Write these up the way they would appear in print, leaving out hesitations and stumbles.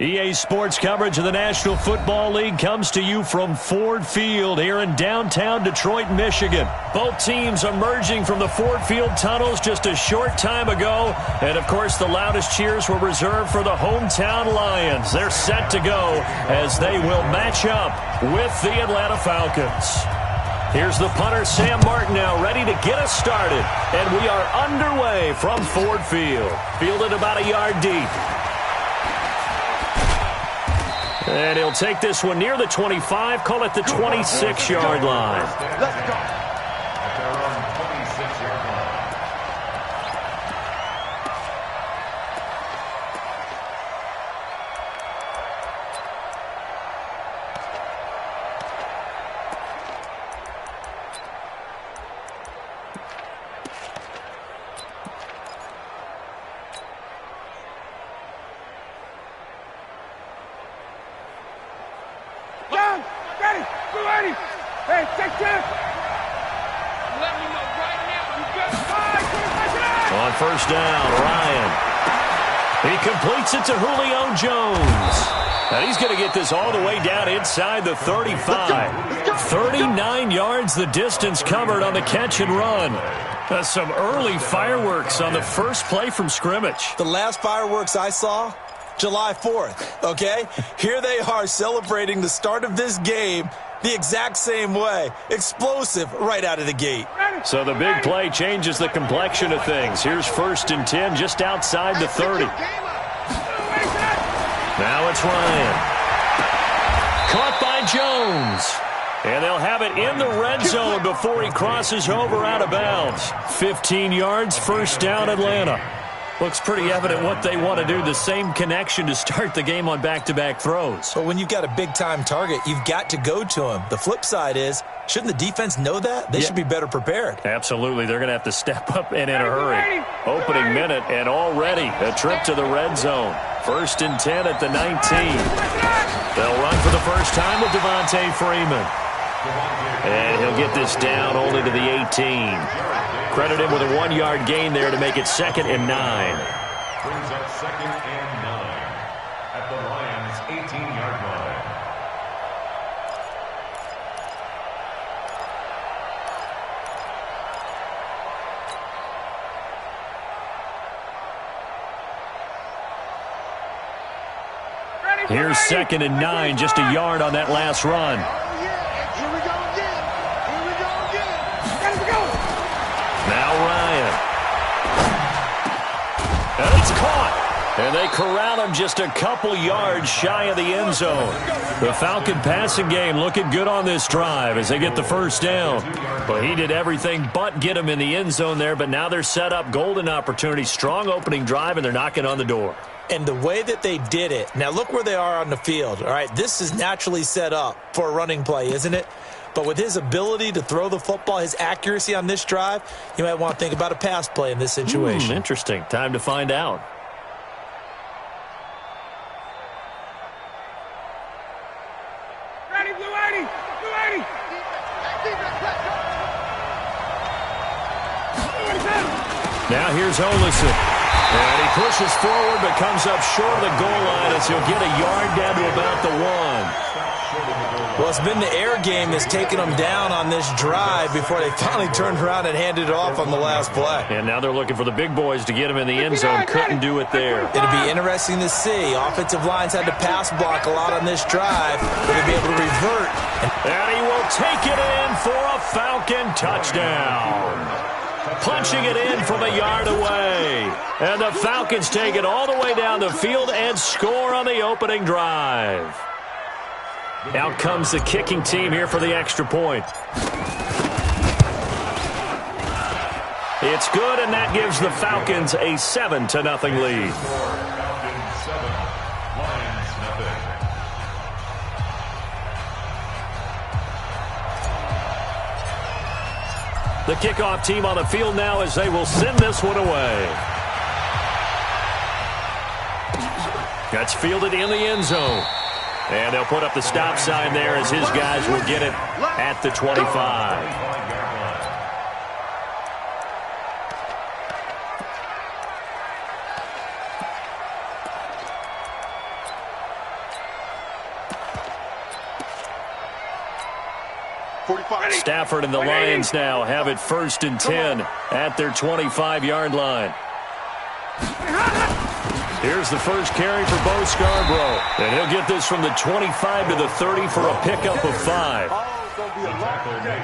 EA Sports coverage of the National Football League comes to you from Ford Field here in downtown Detroit, Michigan. Both teams emerging from the Ford Field tunnels just a short time ago. And, of course, the loudest cheers were reserved for the hometown Lions. They're set to go as they will match up with the Atlanta Falcons. Here's the punter, Sam Martin, now ready to get us started. And we are underway from Ford Field. Fielded about a yard deep. And he'll take this one near the 25, call it the 26-yard line. Let's go. At their own 26-yard line. Hey, take this! Let me know right now. You got five. On first down, Ryan. He completes it to Julio Jones. And he's going to get this all the way down inside the 35. 39 yards the distance covered on the catch and run. Some early fireworks on the first play from scrimmage. The last fireworks I saw, July 4th, okay? Here they are celebrating the start of this game the exact same way. Explosive right out of the gate. So the big play changes the complexion of things. Here's 1st and 10 just outside the 30. Now it's Ryan. Caught by Jones. And they'll have it in the red zone before he crosses over out of bounds. 15 yards, first down, Atlanta. Looks pretty evident what they want to do. The same connection to start the game on back-to-back throws. But when you've got a big-time target, you've got to go to him. The flip side is, shouldn't the defense know that? They should be better prepared. Absolutely. They're going to have to step up and in a hurry. Opening minute and already a trip to the red zone. 1st and 10 at the 19. They'll run for the first time with Devontae Freeman. And he'll get this down only to the 18. Credit him with a 1-yard gain there to make it 2nd and 9. Brings up 2nd and 9 at the Lions' 18-yard line. Here's 2nd and 9, just a yard on that last run. Now Ryan. And it's caught. And they corral him just a couple yards shy of the end zone. The Falcon passing game looking good on this drive as they get the first down. But he did everything but get him in the end zone there, but now they're set up, golden opportunity, strong opening drive, and they're knocking on the door. And the way that they did it, now look where they are on the field. All right, this is naturally set up for a running play, isn't it? But with his ability to throw the football, his accuracy on this drive, you might want to think about a pass play in this situation. Interesting. Time to find out. Ready, Blue 80! Blue 80! Now here's Olison. And he pushes forward but comes up short of the goal line as he'll get a yard down to about the 1. Well, it's been the air game that's taken them down on this drive before they finally turned around and handed it off on the last play. And now they're looking for the big boys to get him in the end zone. Couldn't do it there. It'll be interesting to see. Offensive lines had to pass block a lot on this drive. Will they be able to revert? And he will take it in for a Falcon touchdown. Punching it in from a yard away. And the Falcons take it all the way down the field and score on the opening drive. Out comes the kicking team here for the extra point. It's good, and that gives the Falcons a 7-0 lead. The kickoff team on the field now as they will send this one away. That's fielded in the end zone. And they'll put up the stop sign there as his guys will get it at the 25. Stafford and the Lions now have it 1st and 10 at their 25-yard line. Here's the first carry for Bo Scarborough. And he'll get this from the 25 to the 30 for a pickup of 5.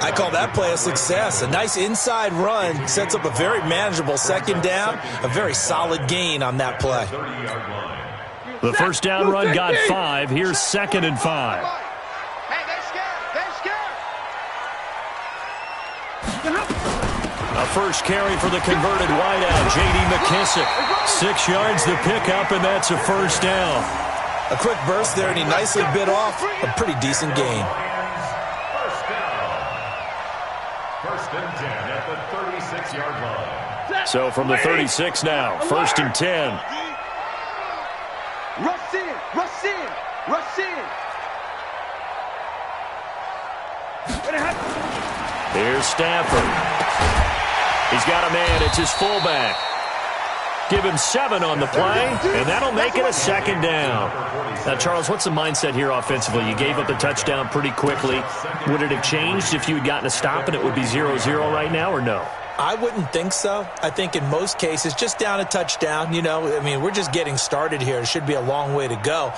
I call that play a success. A nice inside run sets up a very manageable 2nd down. A very solid gain on that play. The first down run got 5. Here's 2nd and 5. Hey, they're scared. They're scared. A first carry for the converted wideout, J.D. McKissick. 6 yards the pickup, and that's a first down. A quick burst there, and he nicely bit off a pretty decent gain. First and 10 at the 36-yard line. So from the 36 now, 1st and 10. Rush in. Here's Stafford. He's got a man. It's his fullback. Give him 7 on the play, and that'll make it a 2nd down. Now, Charles, what's the mindset here offensively? You gave up the touchdown pretty quickly. Would it have changed if you had gotten a stop and it would be 0-0 right now, or no? I wouldn't think so. I think in most cases, just down a touchdown, we're just getting started here. It should be a long way to go.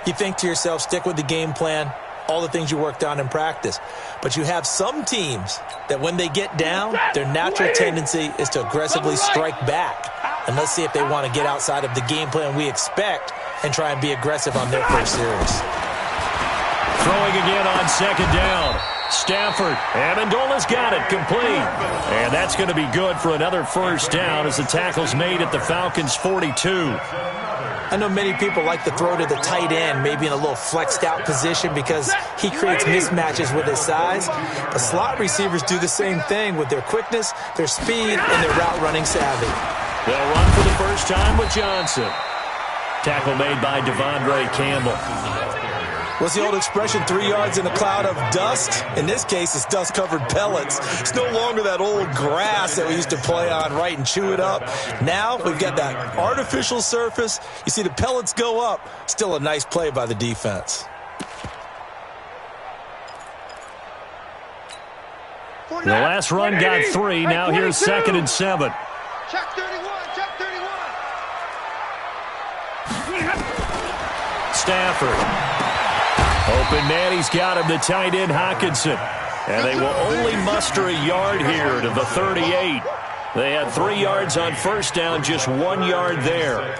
You think to yourself, stick with the game plan, all the things you worked on in practice. But you have some teams that when they get down, their natural tendency is to aggressively strike back. And let's see if they want to get outside of the game plan we expect and try and be aggressive on their first series. Throwing again on 2nd down. Stafford. Amendola's got it complete. And that's going to be good for another first down as the tackle's made at the Falcons' 42. I know many people like to throw to the tight end, maybe in a little flexed out position because he creates mismatches with his size. But slot receivers do the same thing with their quickness, their speed, and their route running savvy. They'll run for the first time with Johnson. Tackle made by Devondre Campbell. What's the old expression, 3 yards in a cloud of dust? In this case, it's dust-covered pellets. It's no longer that old grass that we used to play on, right, and chew it up. Now we've got that artificial surface. You see the pellets go up. Still a nice play by the defense. The last run got 3. Now here's 2nd and 7. Check 31. Stafford. Open man, he's got him, the tight end Hockenson. And they will only muster a yard here to the 38. They had 3 yards on first down, just 1 yard there.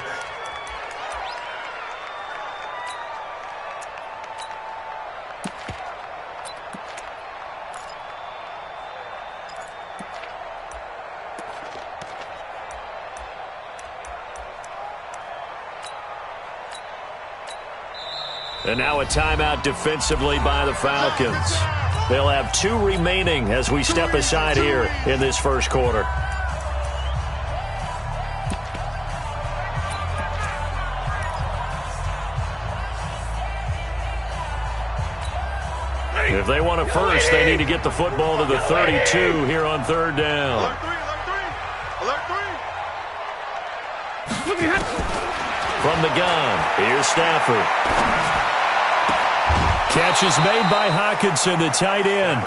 And now a timeout defensively by the Falcons. They'll have 2 remaining as we step aside here in this first quarter. If they want a first, they need to get the football to the 32 here on 3rd down. Alert 3. From the gun, here's Stafford. Catch is made by Hockenson, the tight end.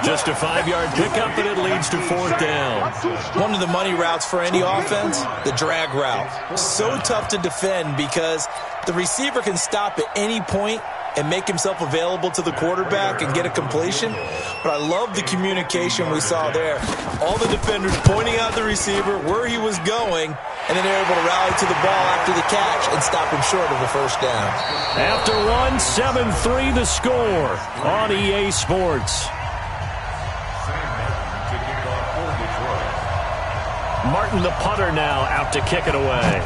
Just a 5-yard pickup, but it leads to 4th down. One of the money routes for any offense, the drag route. So tough to defend because the receiver can stop at any point and make himself available to the quarterback and get a completion. But I love the communication we saw there. All the defenders pointing out the receiver, where he was going, and then they're able to rally to the ball after the catch and stop him short of the first down. After 7-3 the score on EA Sports. Martin the punter now out to kick it away.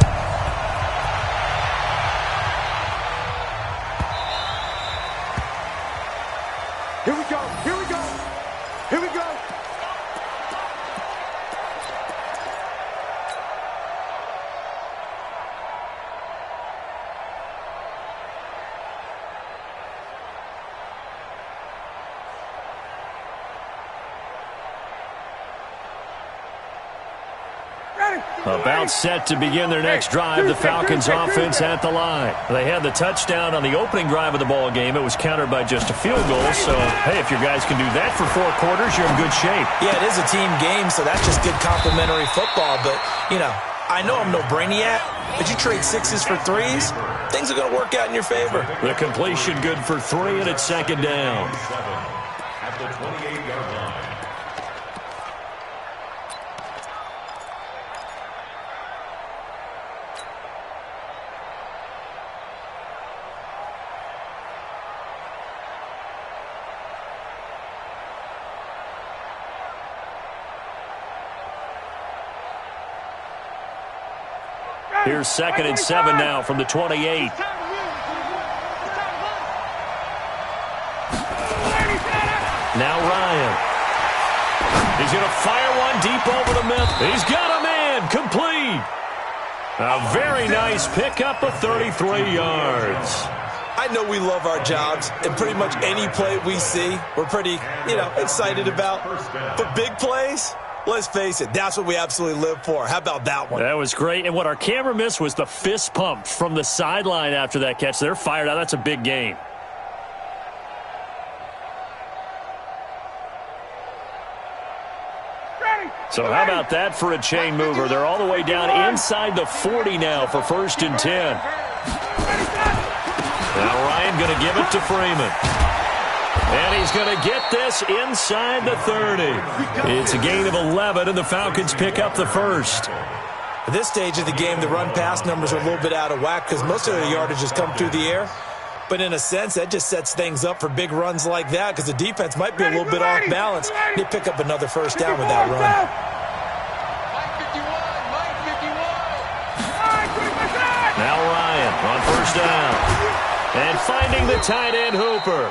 Here we go. Ready. About set to begin their next drive, the Falcons offense at the line. They had the touchdown on the opening drive of the ball game. It was countered by just a field goal. So, hey, if your guys can do that for 4 quarters, you're in good shape. Yeah, it is a team game, so that's just good complimentary football. But, you know, I know I'm no brainiac, but you trade 6s for 3s, things are going to work out in your favor. The completion good for 3, and it's second down. At the 28-yard line. Here's 2nd and 7 now from the 28. Now Ryan. He's going to fire one deep over the middle. He's got a man. Complete. A very nice pickup of 33 yards. I know we love our jobs, and pretty much any play we see, we're pretty, excited about. But big plays, let's face it, that's what we absolutely live for. How about that one? That was great. And what our camera missed was the fist pump from the sideline after that catch. They're fired out. That's a big game. So how about that for a chain mover? They're all the way down inside the 40 now for 1st and 10. Now Ryan going to give it to Freeman. And he's going to get this inside the 30. It's a gain of 11, and the Falcons pick up the first. At this stage of the game, the run-pass numbers are a little bit out of whack because most of the yardage has come through the air. But in a sense, that just sets things up for big runs like that because the defense might be a little bit off balance. They pick up another first down with that run. Now Ryan on first down. And finding the tight end Hooper.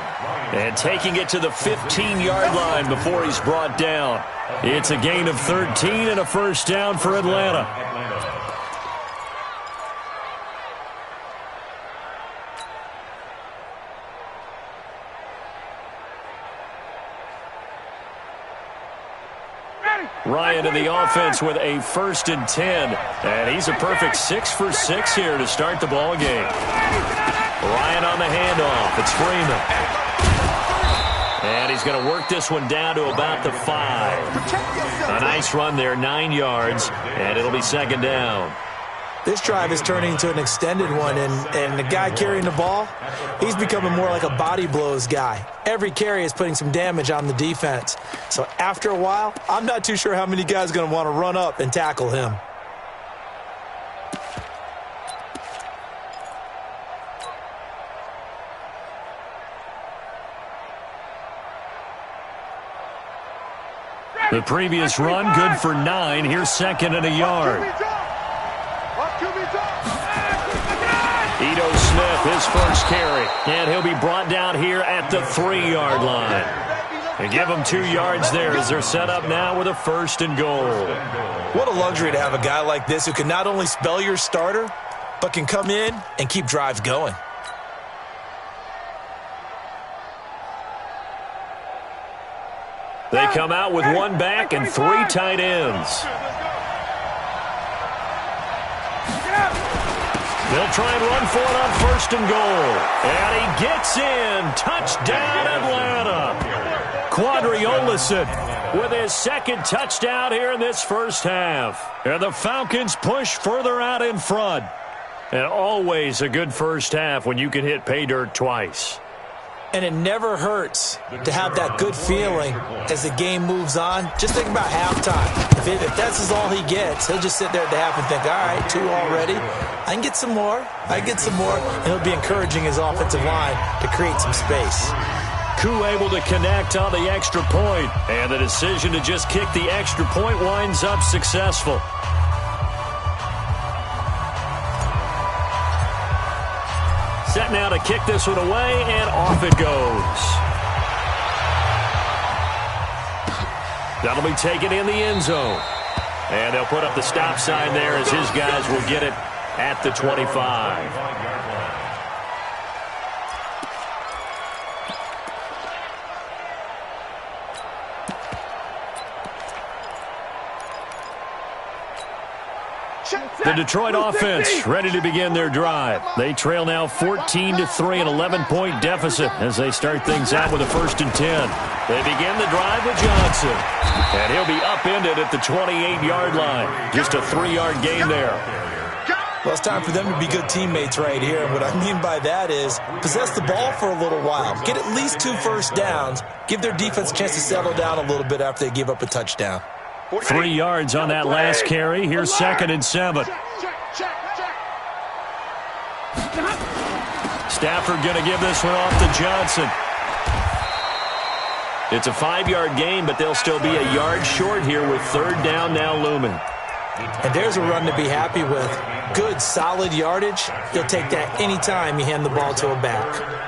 And taking it to the 15-yard line before he's brought down. It's a gain of 13 and a first down for Atlanta. Ryan in the offense with a 1st and 10. And he's a perfect 6 for 6 here to start the ball game. Ryan on the handoff. It's Freeman. And he's going to work this one down to about the 5. A nice run there, 9 yards, and it'll be 2nd down. This drive is turning into an extended one, and the guy carrying the ball, he's becoming more like a body blows guy. Every carry is putting some damage on the defense. So after a while, I'm not too sure how many guys are going to want to run up and tackle him. The previous run, good for 9. Here's 2nd and a yard. Ito Smith, his first carry. And he'll be brought down here at the 3-yard line. And give them 2 yards there as they're set up now with a 1st and goal. What a luxury to have a guy like this who can not only spell your starter, but can come in and keep drives going. They come out with 1 back and 3 tight ends. They'll try and run for it on 1st and goal. And he gets in. Touchdown, Atlanta. Quadri Olison with his 2nd touchdown here in this first half. And the Falcons push further out in front. And always a good first half when you can hit pay dirt twice. And it never hurts to have that good feeling as the game moves on. Just think about halftime. If that's all he gets, he'll just sit there at the half and think, all right, 2 already. I can get some more. And he'll be encouraging his offensive line to create some space. Koo able to connect on the extra point. And the decision to just kick the extra point winds up successful. Set now to kick this one away, and off it goes. That'll be taken in the end zone. And they'll put up the stop sign there as his guys will get it at the 25. The Detroit offense ready to begin their drive. They trail now 14-3, an 11-point deficit as they start things out with a 1st and 10. They begin the drive with Johnson. And he'll be upended at the 28-yard line. Just a 3-yard gain there. Well, it's time for them to be good teammates right here. And what I mean by that is possess the ball for a little while. Get at least 2 first downs. Give their defense a chance to settle down a little bit after they give up a touchdown. 3 yards on that last carry. Here's 2nd and 7. Stafford going to give this one off to Johnson. It's a 5-yard gain, but they'll still be a yard short here with 3rd down now looming. And there's a run to be happy with. Good, solid yardage. You'll take that anytime you hand the ball to a back.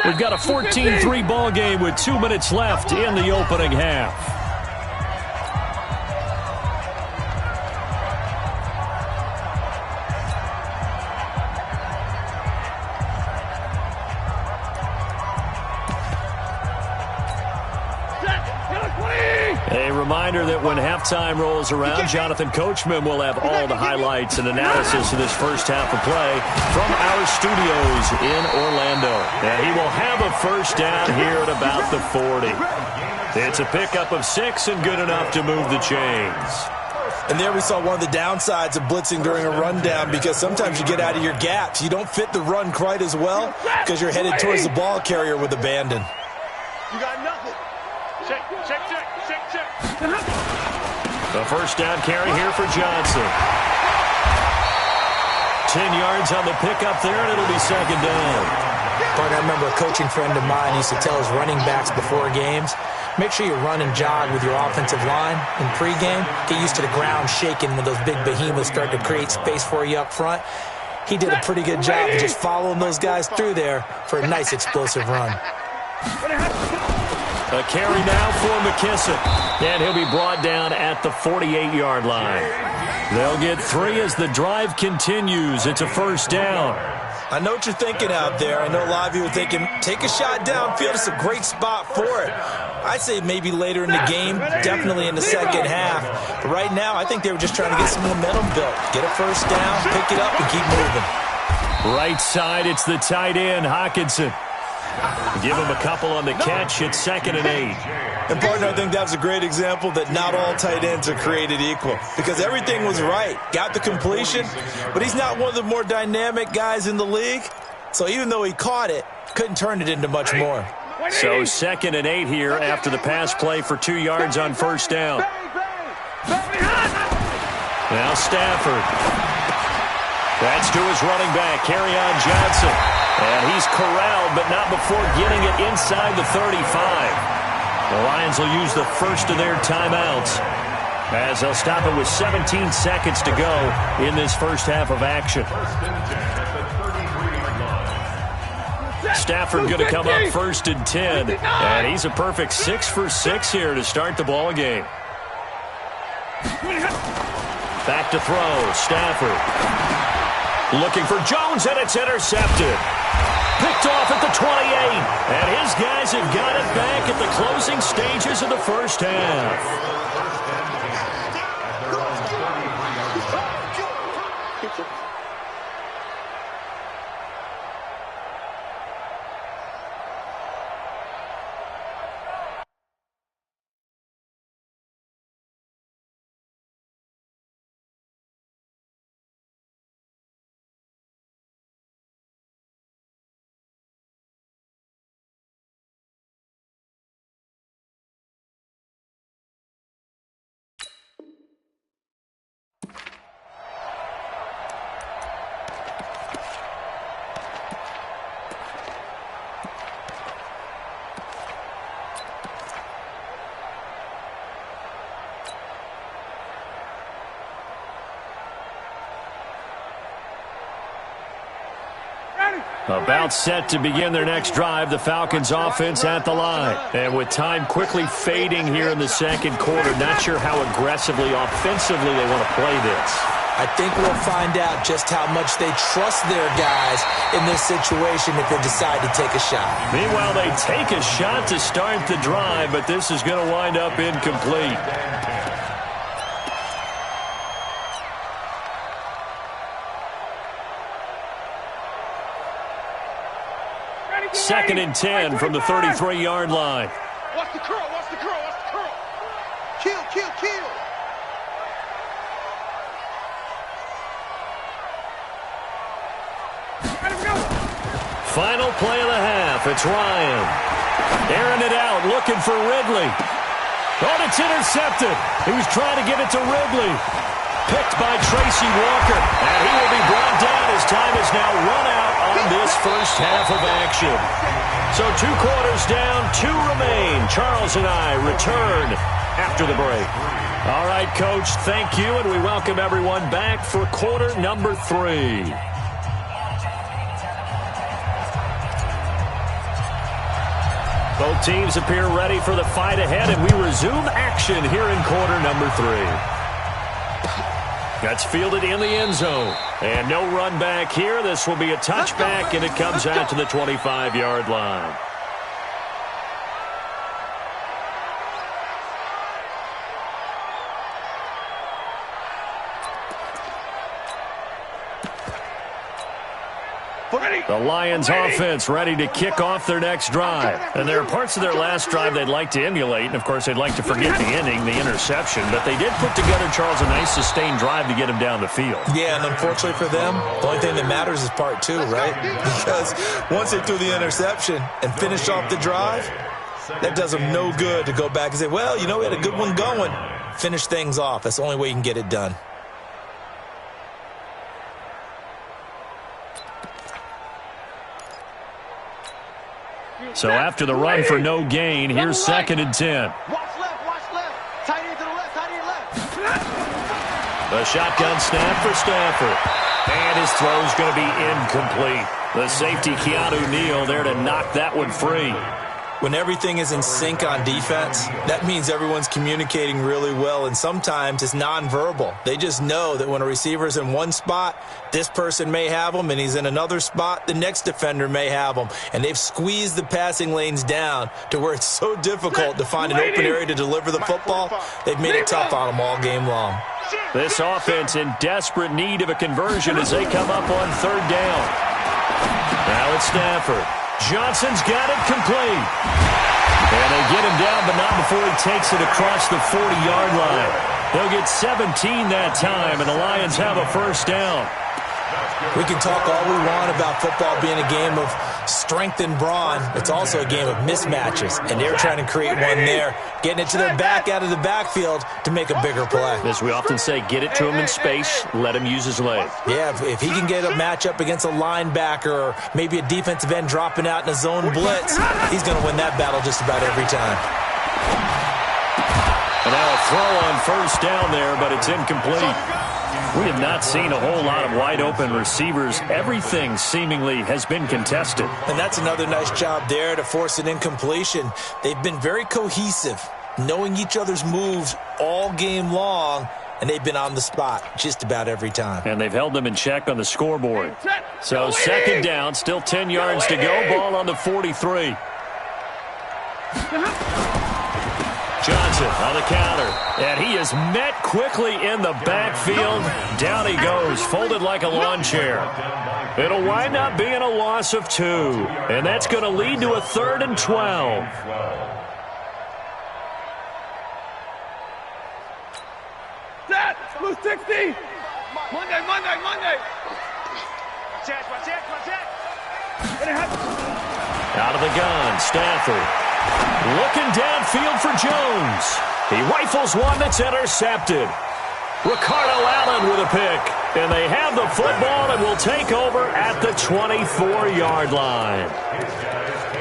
We've got a 14-3 ball game with 2 minutes left in the opening half. A reminder that when halftime rolls around, Jonathan Coachman will have all the highlights and analysis of this first half of play from our studios in Orlando. And he will have a first down here at about the 40. It's a pickup of 6 and good enough to move the chains. And there we saw one of the downsides of blitzing during a rundown, because sometimes you get out of your gaps. You don't fit the run quite as well because you're headed towards the ball carrier with abandon. You got nothing. Check. The first down carry here for Johnson. 10 yards on the pickup there, and it'll be 2nd down. But I remember a coaching friend of mine used to tell his running backs before games, make sure you run and jog with your offensive line in pregame. Get used to the ground shaking when those big behemoths start to create space for you up front. He did a pretty good job of just following those guys through there for a nice explosive run. A carry now for McKissick. And he'll be brought down at the 48-yard line. They'll get 3 as the drive continues. It's a first down. I know what you're thinking out there. I know a lot of you are thinking, take a shot downfield. It's a great spot for it. I'd say maybe later in the game, definitely in the second half. But right now, I think they were just trying to get some momentum built. Get a first down, pick it up, and keep moving. Right side, it's the tight end, Hockenson. Give him a couple on the catch. It's 2nd and 8. And, partner, I think that was a great example that not all tight ends are created equal, because everything was right. Got the completion, but he's not one of the more dynamic guys in the league. So even though he caught it, couldn't turn it into much more. So 2nd and 8 here after the pass play for 2 yards on first down. Now Stafford. That's to his running back, Kerryon Johnson. And he's corralled, but not before getting it inside the 35. The Lions will use the first of their timeouts as they'll stop it with 17 seconds to go in this first half of action. Stafford going to come up 1st and 10. And he's a perfect 6 for 6 here to start the ball game. Back to throw, Stafford. Looking for Jones, and it's intercepted. Picked off at the 28. And his guys have got it back at the closing stages of the first half. About set to begin their next drive, the Falcons offense at the line. And with time quickly fading here in the second quarter, not sure how aggressively, offensively they want to play this. I think we'll find out just how much they trust their guys in this situation if they decide to take a shot. Meanwhile, they take a shot to start the drive, but this is going to wind up incomplete. second and 10 from the 33-yard line. Watch the curl, watch the curl, watch the curl. Kill, kill, kill. Final play of the half. It's Ryan. Airing it out, looking for Ridley. Oh, it's intercepted. He was trying to give it to Ridley. Picked by Tracy Walker. And he will be brought down as time is now run out on this first half of action. So 2 quarters down, 2 remain. Charles and I return after the break. All right, Coach, thank you, and we welcome everyone back for quarter number 3. Both teams appear ready for the fight ahead, and we resume action here in quarter number 3. That's fielded in the end zone. And no run back here. This will be a touchback, and it comes out to the 25-yard line. The Lions offense ready to kick off their next drive. And there are parts of their last drive they'd like to emulate. And, of course, they'd like to forget the ending, the interception. But they did put together, Charles, a nice sustained drive to get him down the field. Yeah, and unfortunately for them, the only thing that matters is part 2, right? Because once they threw the interception and finished off the drive, that does them no good to go back and say, well, you know, we had a good one going. Finish things off. That's the only way you can get it done. So after the run for no gain, here's second and 10. Watch left. Tight end to the left, tight end left. The shotgun snap for Stafford. And his throw's going to be incomplete. The safety, Keanu Neal, there to knock that one free. When everything is in sync on defense, that means everyone's communicating really well, and sometimes it's nonverbal. They just know that when a receiver's in one spot, this person may have him, and he's in another spot, the next defender may have him. And they've squeezed the passing lanes down to where it's so difficult to find an open area to deliver the football. They've made it tough on them all game long. This offense in desperate need of a conversion as they come up on third down. Now it's Stafford. Johnson's got it complete. And they get him down, but not before he takes it across the 40-yard line. They'll get 17 that time, and the Lions have a first down. We can talk all we want about football being a game of strength and brawn. It's also a game of mismatches, and they're trying to create one there, getting it to their back out of the backfield to make a bigger play. As we often say, get it to him in space, let him use his leg. Yeah, if he can get a matchup against a linebacker or maybe a defensive end dropping out in a zone blitz, he's going to win that battle just about every time. And now a throw on first down there, but it's incomplete. We have not seen a whole lot of wide-open receivers. Everything seemingly has been contested. And that's another nice job there to force an incompletion. They've been very cohesive, knowing each other's moves all game long, and they've been on the spot just about every time. And they've held them in check on the scoreboard. So second down, still 10 yards to go. Ball on the 43. Johnson on the counter, and he is met quickly in the backfield. Down he goes, folded like a lawn chair. It'll wind up being a loss of 2, and that's going to lead to a 3rd and 12. Set, blue 60. Monday. Check. Out of the gun, Stafford. Looking downfield for Jones. He rifles one that's intercepted. Ricardo Allen with a pick. And they have the football and will take over at the 24-yard line.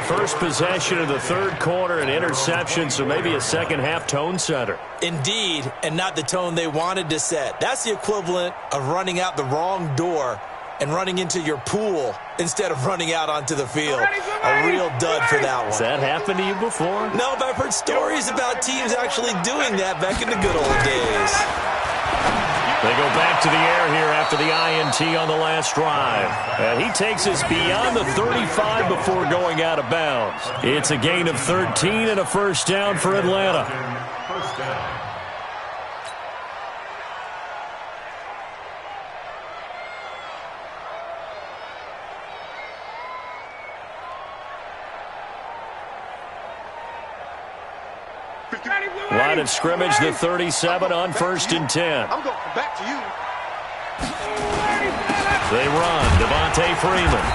First possession of the third quarter, an interception, so maybe a second-half tone setter. Indeed, and not the tone they wanted to set. That's the equivalent of running out the wrong door and running into your pool instead of running out onto the field. A real dud for that one. Has that happened to you before? No, but I've heard stories about teams actually doing that back in the good old days. They go back to the air here after the INT on the last drive. And he takes us beyond the 35 before going out of bounds. It's a gain of 13 and a first down for Atlanta. First down. Line of scrimmage, the 37 on 1st and 10. I'm going back to you. They run, Devontae Freeman.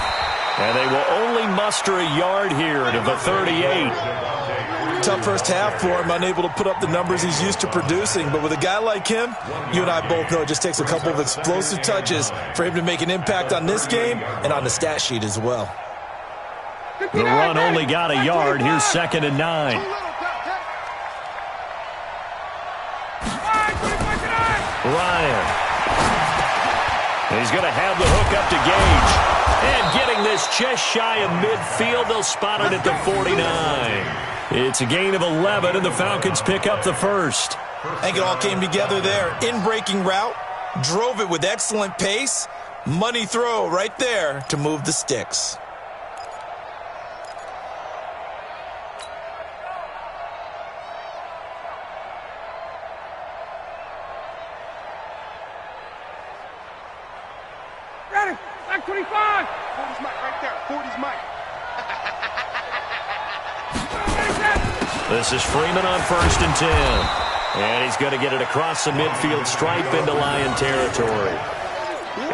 And they will only muster a yard here to the 38. Tough first half for him, unable to put up the numbers he's used to producing. But with a guy like him, you and I both know it just takes a couple of explosive touches for him to make an impact on this game and on the stat sheet as well. The run only got a yard. Here's 2nd and 9. Ryan. He's going to have the hook up to Gage. And getting this just shy of midfield, they'll spot it at the 49. It's a gain of 11, and the Falcons pick up the first. I think it all came together there. In-breaking route, drove it with excellent pace. Money throw right there to move the sticks. Ready, back 25. 40's Mike right there. 40's Mike. This is Freeman on 1st and 10. And he's going to get it across the midfield stripe into Lion territory.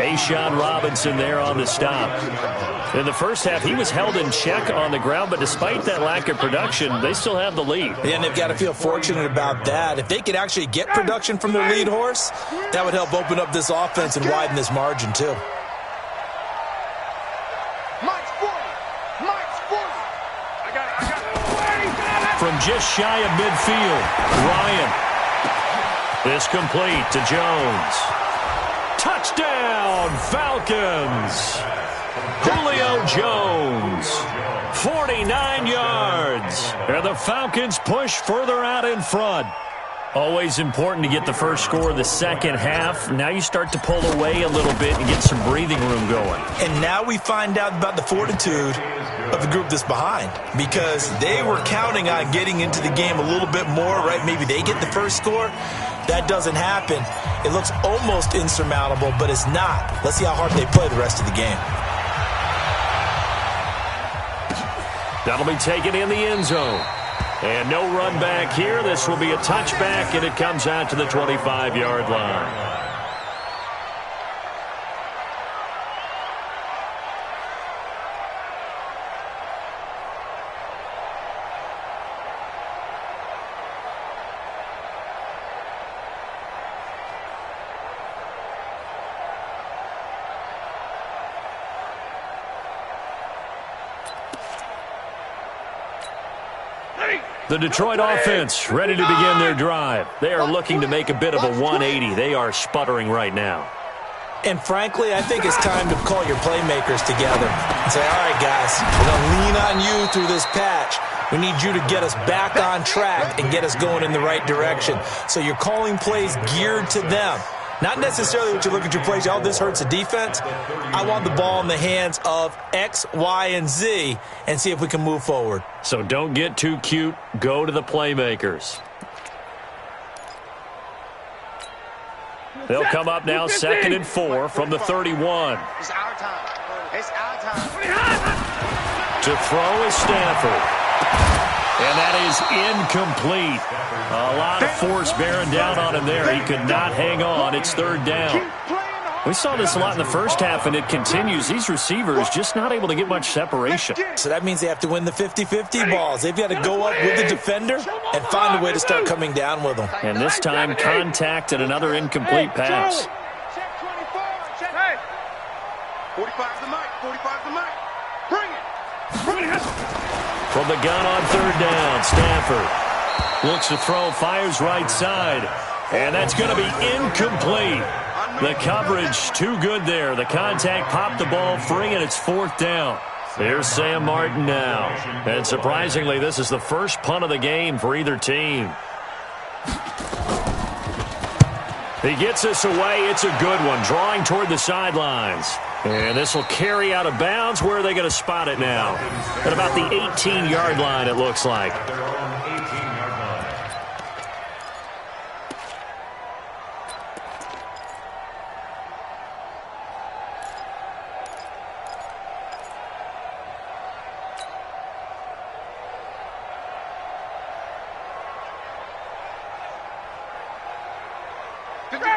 A'Shawn Robinson there on the stop. In the first half, he was held in check on the ground, but despite that lack of production, they still have the lead. And they've got to feel fortunate about that. If they could actually get production from their lead horse, that would help open up this offense and widen this margin too. Mike's 40. Mike's 40. I got it. From just shy of midfield, Ryan. This complete to Jones. Touchdown, Falcons! Julio Jones, 49 yards. And the Falcons push further out in front. Always important to get the first score of the second half. Now you start to pull away a little bit and get some breathing room going. And now we find out about the fortitude of the group that's behind, because they were counting on getting into the game a little bit more, right? Maybe they get the first score. That doesn't happen. It looks almost insurmountable, but it's not. Let's see how hard they play the rest of the game. That'll be taken in the end zone. And no run back here. This will be a touchback, and it comes out to the 25-yard line. The Detroit offense ready to begin their drive. They are looking to make a bit of a 180. They are sputtering right now. And frankly, I think it's time to call your playmakers together and say, all right, guys, we're going to lean on you through this patch. We need you to get us back on track and get us going in the right direction. So you're calling plays geared to them. Not necessarily what you look at your plays, oh, this hurts the defense. I want the ball in the hands of X, Y, and Z and see if we can move forward. So don't get too cute. Go to the playmakers. They'll come up now 2nd and 4 from the 31. It's our time. It's our time. To throw is Stanford. And that is incomplete. A lot of force bearing down on him there. He could not hang on. It's 3rd down. We saw this a lot in the first half, and it continues. These receivers just not able to get much separation. So that means they have to win the 50-50 balls. They've got to go up with the defender and find a way to start coming down with them. And this time, contact and another incomplete pass. Check 24. Check. Hey. 45's the mic. 45's the mic. Bring it. Bring it. From the gun on 3rd down, Stanford looks to throw, fires right side, and that's going to be incomplete. The coverage too good there. The contact popped the ball free, and it's 4th down. Here's Sam Martin now. And surprisingly, this is the first punt of the game for either team. He gets this away. It's a good one, drawing toward the sidelines. And this will carry out of bounds. Where are they going to spot it now? At about the 18-yard line, it looks like.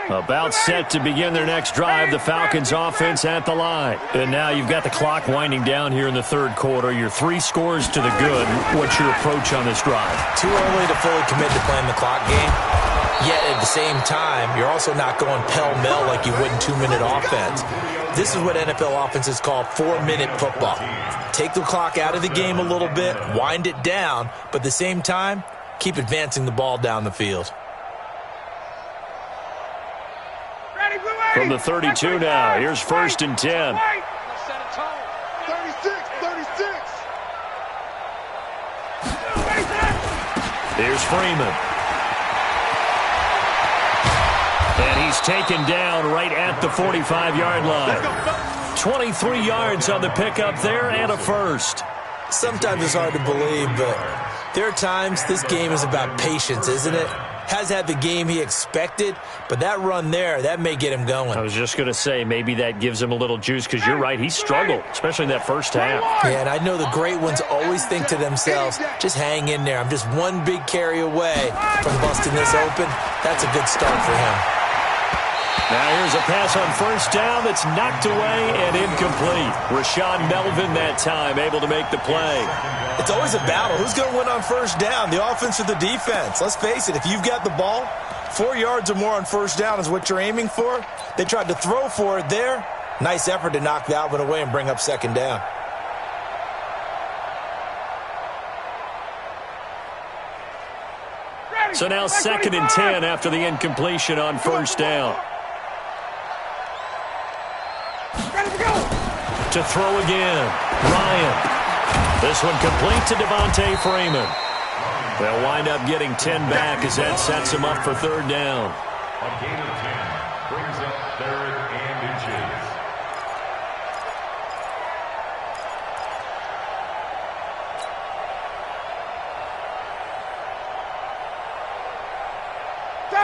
About set to begin their next drive, the Falcons offense at the line. And now you've got the clock winding down here in the third quarter. You're 3 scores to the good. What's your approach on this drive? Too early to fully commit to playing the clock game. Yet at the same time, you're also not going pell-mell like you would in 2-minute offense. This is what NFL offenses call 4-minute football. Take the clock out of the game a little bit, wind it down, but at the same time, keep advancing the ball down the field. From the 32 now, here's 1st and 10. 36. Here's Freeman. And he's taken down right at the 45-yard line. 23 yards on the pickup there and a first. Sometimes it's hard to believe, but there are times this game is about patience, isn't it? Has had the game he expected, but that run there, that may get him going. I was just going to say, maybe that gives him a little juice because you're right, he struggled, especially in that first half. Yeah, and I know the great ones always think to themselves, just hang in there. I'm just one big carry away from busting this open. That's a good start for him. Now here's a pass on 1st down that's knocked away and incomplete. Rashaan Melvin that time able to make the play. It's always a battle. Who's going to win on 1st down, the offense or the defense? Let's face it, if you've got the ball, 4 yards or more on 1st down is what you're aiming for. They tried to throw for it there. Nice effort to knock that one away and bring up 2nd down. So now 2nd and 10 after the incompletion on 1st down. To throw again, Ryan. This one complete to Devontae Freeman. They'll wind up getting 10 back as that sets him up for 3rd down. A gain of 10 brings up 3rd and inches.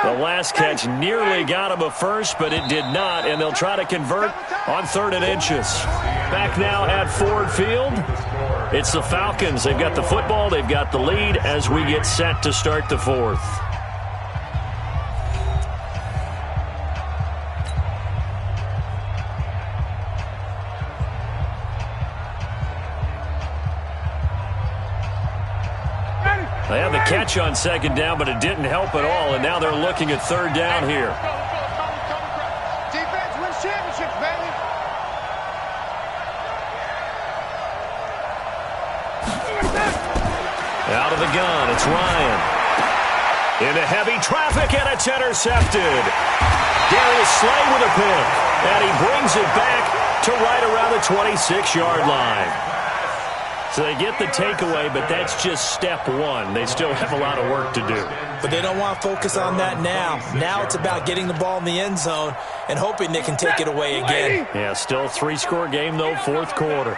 The last catch nearly got him a first, but it did not, and they'll try to convert on 3rd and inches. Back now at Ford Field. It's the Falcons. They've got the football. They've got the lead as we get set to start the 4th. They had the catch on 2nd down, but it didn't help at all, and now they're looking at 3rd down here. Defense wins championships, baby. Out of the gun, it's Ryan. Into heavy traffic, and it's intercepted. Darius Slay with a pick, and he brings it back to right around the 26-yard line. So they get the takeaway, but that's just step one. They still have a lot of work to do. But they don't want to focus on that now. Now it's about getting the ball in the end zone and hoping they can take it away again. Yeah, still a 3-score game, though, 4th quarter.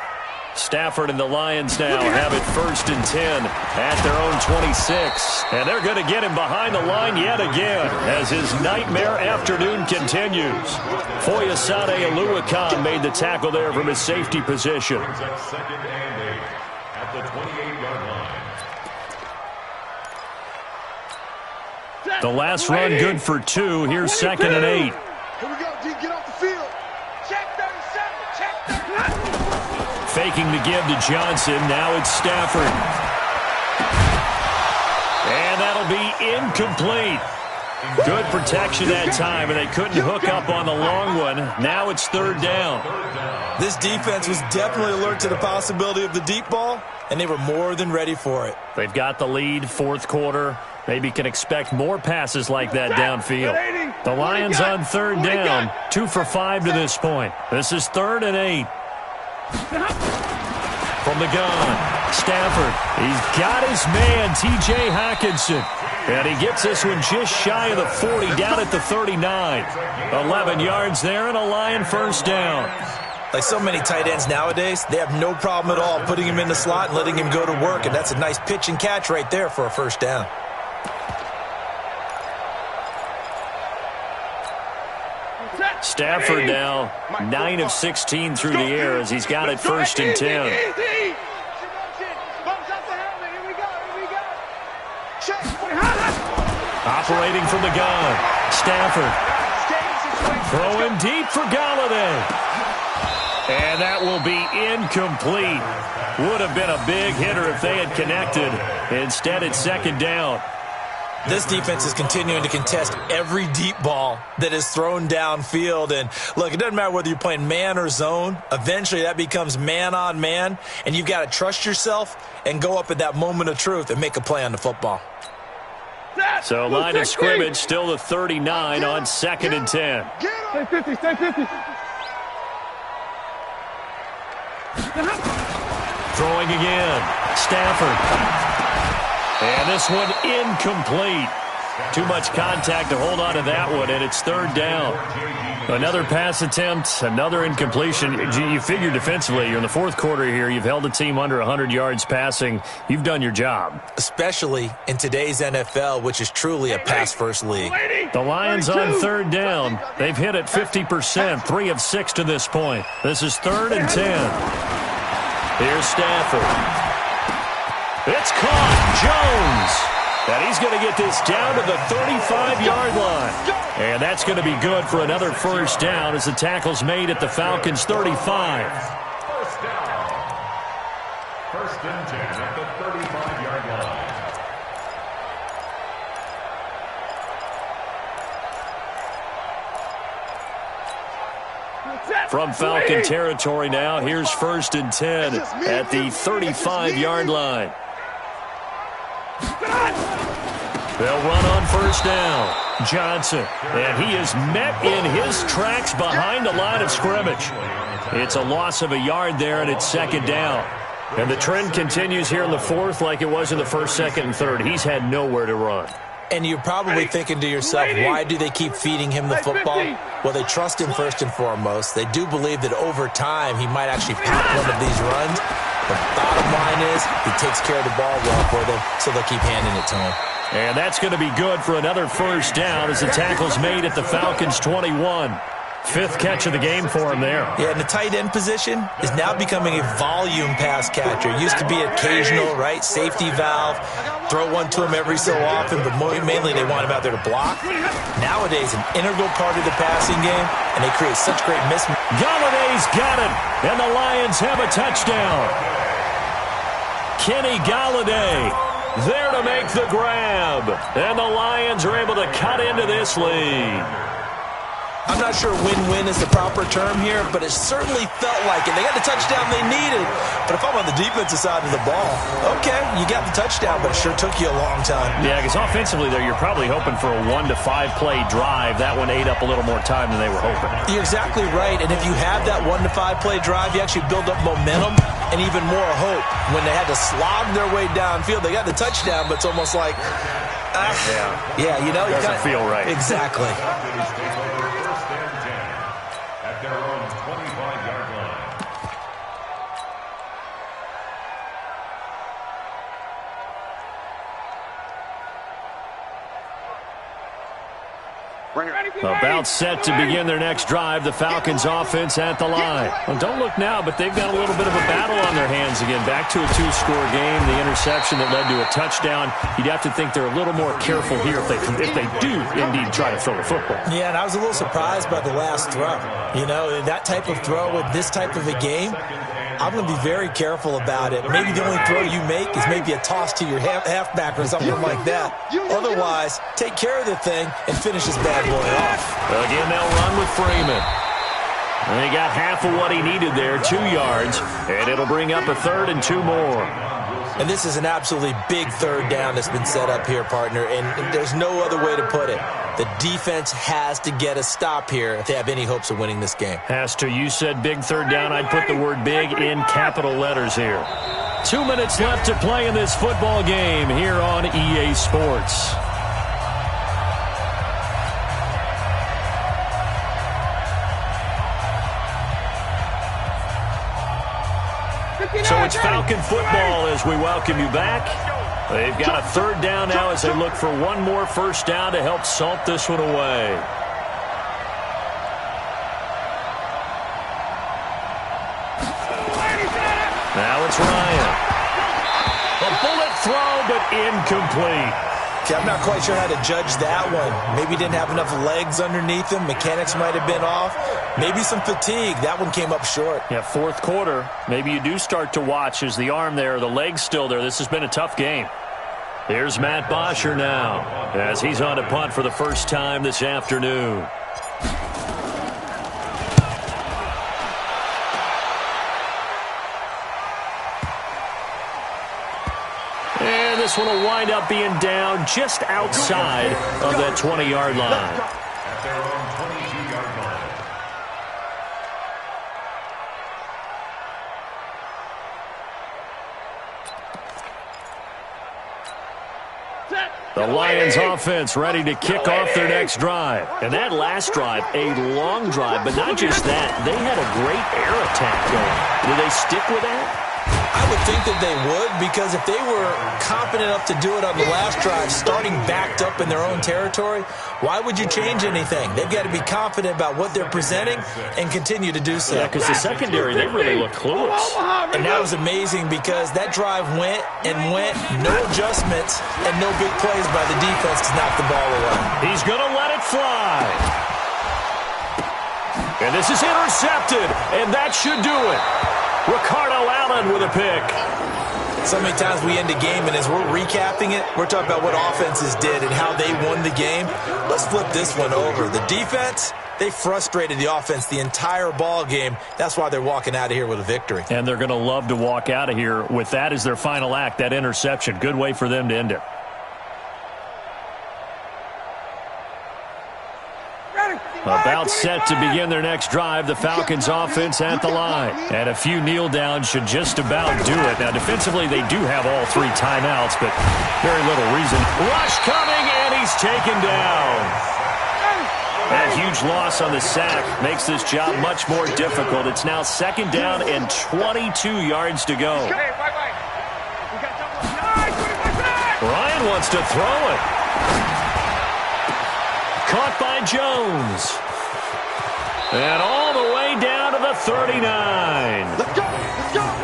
Stafford and the Lions now have it 1st and 10 at their own 26. And they're going to get him behind the line yet again as his nightmare afternoon continues. Foyesade Oluwakan made the tackle there from his safety position. Brings up 2nd and 8 at the 28-yard line. The last run good for 2. Here's 2nd and 8. Here we go, D. Get off the field. Check 37. Check 39. Faking the give to Johnson. Now it's Stafford. And that'll be incomplete. Good protection that time, and they couldn't hook up on the long one. Now it's 3rd down. This defense was definitely alert to the possibility of the deep ball, and they were more than ready for it. They've got the lead, 4th quarter. Maybe can expect more passes like that downfield. The Lions on 3rd down. 2 for 5 to this point. This is 3rd and 8. From the gun, Stafford. He's got his man, T.J. Hockenson. And he gets this one just shy of the 40, down at the 39. 11 yards there and a Lion 1st down. Like so many tight ends nowadays, they have no problem at all putting him in the slot and letting him go to work. And that's a nice pitch and catch right there for a 1st down. Stafford now 9 of 16 through the air as he's got it 1st and 10. Operating from the gun, Stafford. Throwing deep for Galladay. And that will be incomplete. Would have been a big hitter if they had connected. Instead, it's second down. This defense is continuing to contest every deep ball that is thrown downfield. And, look, it doesn't matter whether you're playing man or zone. Eventually, that becomes man on man. And you've got to trust yourself and go up at that moment of truth and make a play on the football. So, line of scrimmage, still the 39 on 2nd and 10. Stay 50, stay 50. Throwing again. Stafford. And this one incomplete. Too much contact to hold on to that one, and it's 3rd down. Another pass attempt, another incompletion. You figure defensively, you're in the 4th quarter here. You've held the team under 100 yards passing. You've done your job. Especially in today's NFL, which is truly a pass-first league. The Lions on 3rd down. They've hit it 50%, 3 of 6 to this point. This is 3rd and 10. Here's Stafford. It's caught. Jones. And he's going to get this down to the 35-yard line. And that's going to be good for another 1st down as the tackle's made at the Falcons' 35. 1st down. 1st and 10 at the 35-yard line. From Falcon territory now, here's 1st and 10 at the 35-yard line. They'll run on 1st down. Johnson, and he is met in his tracks behind the line of scrimmage. It's a loss of a yard there, and it's 2nd down. And the trend continues here in the 4th like it was in the 1st, 2nd, and 3rd. He's had nowhere to run. And you're probably thinking to yourself, why do they keep feeding him the football? Well, they trust him first and foremost. They do believe that over time he might actually pop one of these runs. The bottom line is he takes care of the ball well for them, so they'll keep handing it to him. And that's going to be good for another 1st down as the tackle's made at the Falcons' 21. 5th catch of the game for him there. Yeah, and the tight end position is now becoming a volume pass catcher. It used to be occasional, right, safety valve, throw one to him every so often, but mainly they want him out there to block. Nowadays, an integral part of the passing game, and they create such great mismatch. Galladay's got it, and the Lions have a touchdown. Kenny Galladay there to make the grab, and the Lions are able to cut into this lead. I'm not sure win-win is the proper term here, but it certainly felt like it. They got the touchdown they needed. But if I'm on the defensive side of the ball, okay, you got the touchdown, but it sure took you a long time. Yeah, because offensively there, you're probably hoping for a 1 to 5 play drive. That one ate up a little more time than they were hoping. You're exactly right. And if you have that 1 to 5 play drive, you actually build up momentum and even more hope. When they had to slog their way downfield, they got the touchdown, but it's almost like, yeah, you know, it doesn't feel right. Exactly. At their own 25-yard line. About set to begin their next drive, the Falcons offense at the line. Well, don't look now, but they've got a little bit of a battle on their hands again. Back to a 2-score game, the interception that led to a touchdown. You'd have to think they're a little more careful here if they do indeed try to throw the football. Yeah, and I was a little surprised by the last throw. You know, that type of throw with this type of a game, I'm going to be very careful about it. Maybe the only throw you make is maybe a toss to your halfback or something like that. Otherwise, take care of the thing and finish this bad boy off. Again, they'll run with Freeman. And he got half of what he needed there, 2 yards, and it'll bring up a 3rd and 2 more. And this is an absolutely big 3rd down that's been set up here, partner, and there's no other way to put it. The defense has to get a stop here if they have any hopes of winning this game. Has to. You said big 3rd down. I'd put the word big in capital letters here. 2 minutes left to play in this football game here on EA Sports. So it's Falcon football as we welcome you back. They've got a 3rd down now as they look for one more 1st down to help salt this one away. Now it's Ryan. A bullet throw, but incomplete. Okay, I'm not quite sure how to judge that one. Maybe he didn't have enough legs underneath him. Mechanics might have been off. Maybe some fatigue. That one came up short. Yeah, fourth quarter. Maybe you do start to watch as the arm there, the leg's still there. This has been a tough game. Here's Matt Bosher now as he's on to punt for the first time this afternoon. And this one will wind up being down just outside of that 20-yard line. At their own 22-yard line. The Lions offense ready to kick off their next drive. And that last drive, a long drive, but not just that. They had a great air attack going. Do they stick with that? I would think that they would, because if they were confident enough to do it on the last drive, starting backed up in their own territory, why would you change anything? They've got to be confident about what they're presenting and continue to do so. Yeah, because the secondary, they really look clueless. And that was amazing because that drive went and went, no adjustments, and no big plays by the defense to knock the ball away. He's going to let it fly. And this is intercepted, and that should do it. Ricardo Allen with a pick. So many times we end a game, and as we're recapping it, we're talking about what offenses did and how they won the game. Let's flip this one over. The defense, they frustrated the offense the entire ball game. That's why they're walking out of here with a victory. And they're going to love to walk out of here with that as their final act, that interception. Good way for them to end it. About set to begin their next drive, the Falcons offense at the line. And a few kneel downs should just about do it. Now, defensively, they do have all three timeouts, but very little reason. Rush coming, and he's taken down. That huge loss on the sack makes this job much more difficult. It's now second down and 22 yards to go. Ryan wants to throw it. Caught by Jones. And all the way down to the 39.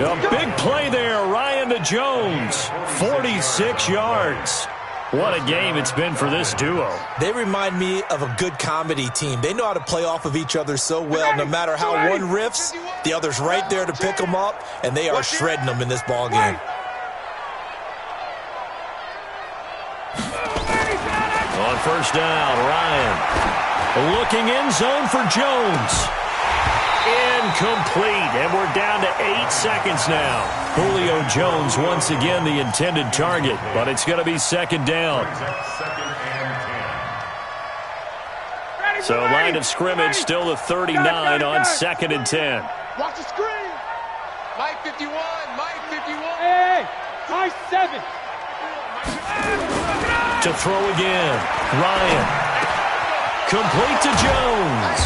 A big play there, Ryan to Jones. 46 yards. What a game it's been for this duo. They remind me of a good comedy team. They know how to play off of each other so well. No matter how one riffs, the other's right there to pick them up, and they are shredding them in this ball game. On first down, Ryan looking end zone for Jones. Incomplete, and we're down to 8 seconds now. Julio Jones once again the intended target, but it's going to be second down. So line of scrimmage still the 39 on second and 10. Watch the screen. Mike 51, Mike 51. Hey, Mike 7. To throw again, Ryan. Complete to Jones.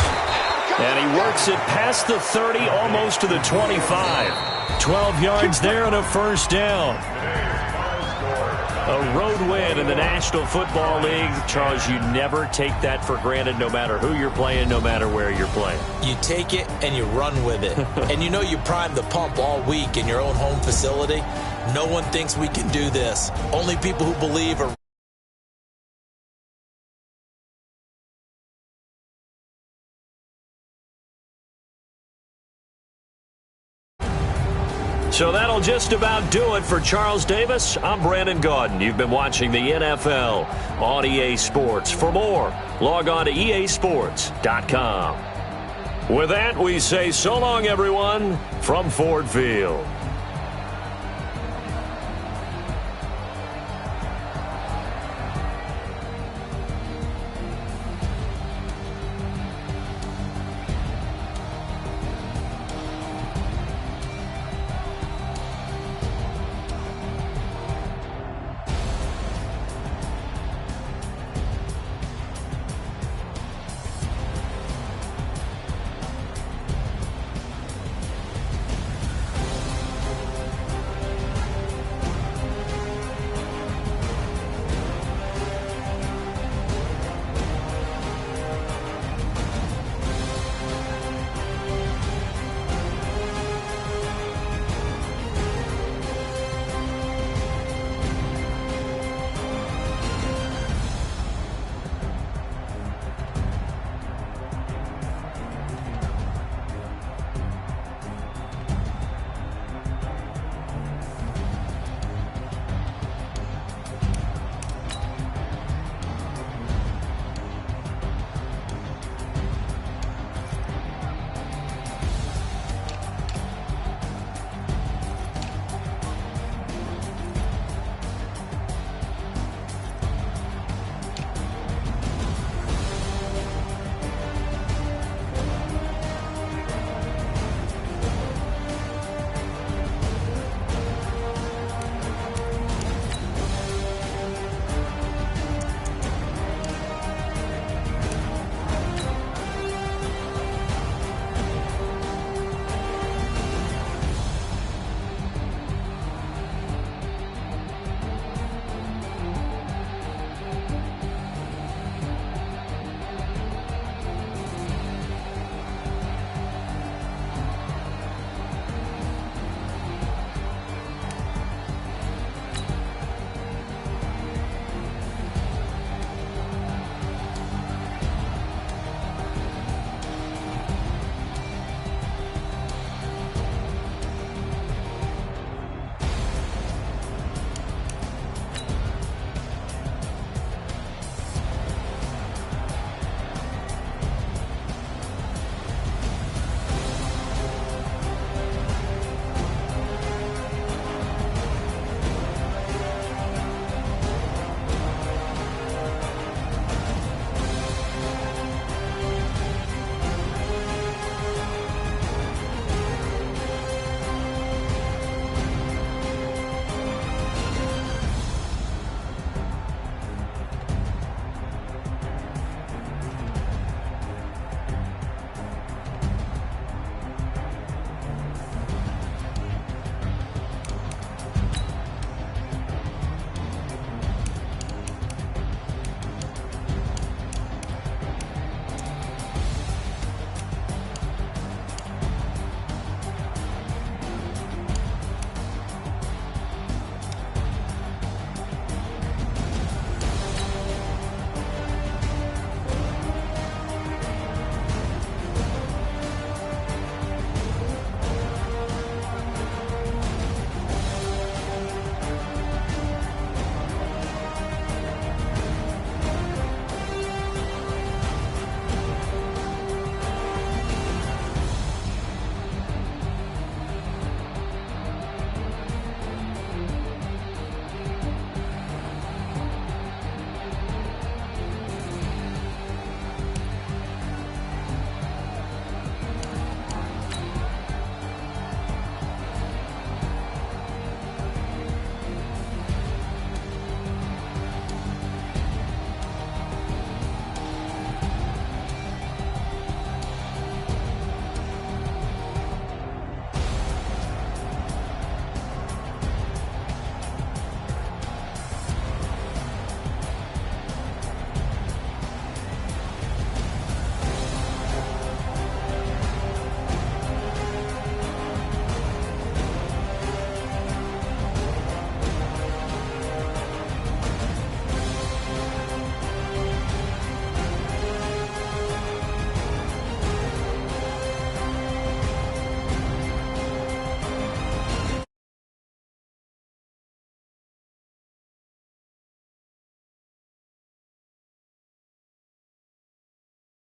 And he works it past the 30, almost to the 25. 12 yards there and a first down. A road win in the National Football League. Charles, you never take that for granted, no matter who you're playing, no matter where you're playing. You take it and you run with it. And you know you primed the pump all week in your own home facility. No one thinks we can do this. Only people who believe are. So that'll just about do it for Charles Davis. I'm Brandon Gaudin. You've been watching the NFL on EA Sports. For more, log on to easports.com. With that, we say so long, everyone, from Ford Field.